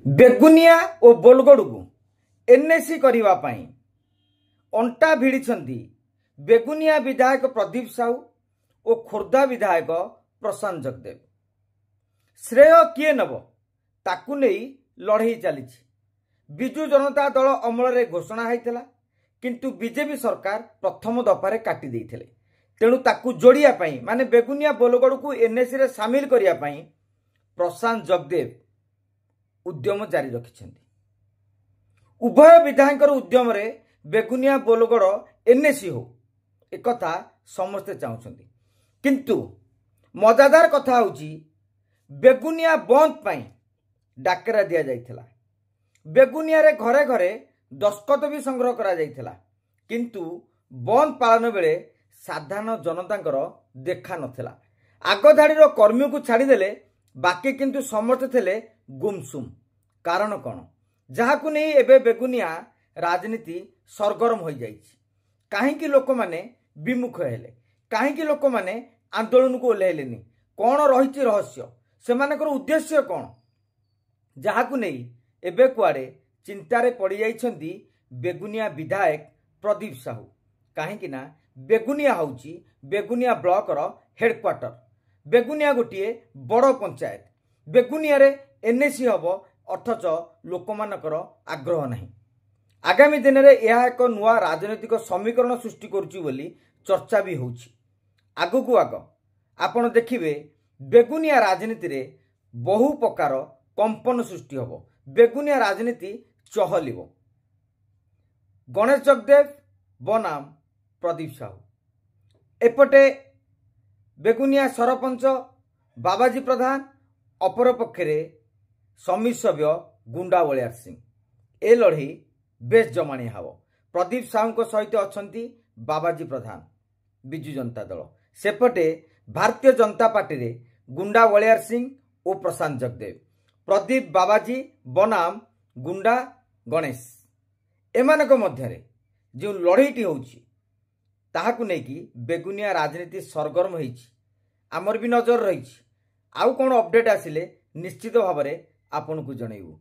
बेगुनिया और बोलगड़ को एनएसी करने अंटा भिड़ी बेगुनिया विधायक प्रदीप साहू और खोर्धा विधायक प्रशांत जगदेव। श्रेय किए नब ताकू नहीं लड़ई चली। विजु जनता दल अमल घोषणा होता किंतु बीजेपी सरकार प्रथम दफारे काटी देइथिले। तेणु ताकू जोड़िया माने बेगुनिया बोलगड़ को एनएसी रे सामिल करने प्रशांत जगदेव उद्यम जारी रखिछन्ति। उभय विधायक उद्यम रे बेगुनिया बोलगड़ एनएसी हो एकथा समस्ते चाहते किंतु मजादार कथा होची बेगुनिया बंद पाई डाकरा दिया जाइथिला। बेगुनिया रे घरे घरे दस्खत भी संग्रह करा जाइथिला किंतु बंद पालन बेले साधारण जनतांकर देखा नथिला। आग धाड़ीर कर्मी को छाड़ीदेले बाकी किंतु समस्त थे गुमसुम। कारण कौन जहाकू नहीं एबे बेगुनिया राजनीति सरगरम हो जाइछि। काहेकि लोक माने विमुख हेले, काहेकि लोक माने आंदोलन को ओल्हेलेनी, कौन रही रहस्य, सेमानकर उद्देश्य कौन, जहाकू नहीं एबे कुआडे चिंतारे पड़ी जाइछन्ति बेगुनिया विधायक प्रदीप साहू। काहेकि ना बेगुनिया होउची बेगुनिया ब्लॉक रो हेडक्वार्टर। बेगुनिया गोटे बड़ पंचायत। बेगुनिया रे एनएसी हबो अथच लोकमानकर आग्रह नहीं। आगामी दिन में यह एक नुआ राजनैतिक समीकरण सृष्टि करुच्ची बोली चर्चा भी होउची। आगु को आग आपण देखिबे बेगुनिया राजनीति रे बहु प्रकार कंपन सृष्टि हबो। बेगुनिया राजनीति चहलिबो। गणेश जगदेव बनाम प्रदीप साहू। एपटे बेगुनिया सरपंच बाबाजी प्रधान, अपर पक्षरे समीर सभ्य गुंडा बलियार सिंह। ए लड़ई बेस जमाणी हाव। प्रदीप साहू सहित अछंती बाबाजी प्रधान विजु जनता दल। सेपटे भारतीय जनता पार्टी रे गुंडा बलियार सिंह और प्रशांत जगदेव। प्रदीप बाबाजी बनाम गुंडा गणेश। एमानक मध्यरे जो लड़ईटी होउची ताहाकू नेकी बेगुनिया राजनीति सरगरम होईची। आमर भी नजर रही। आउ कौन अपडेट आसिले निश्चित भाव में आपन को जनइबू।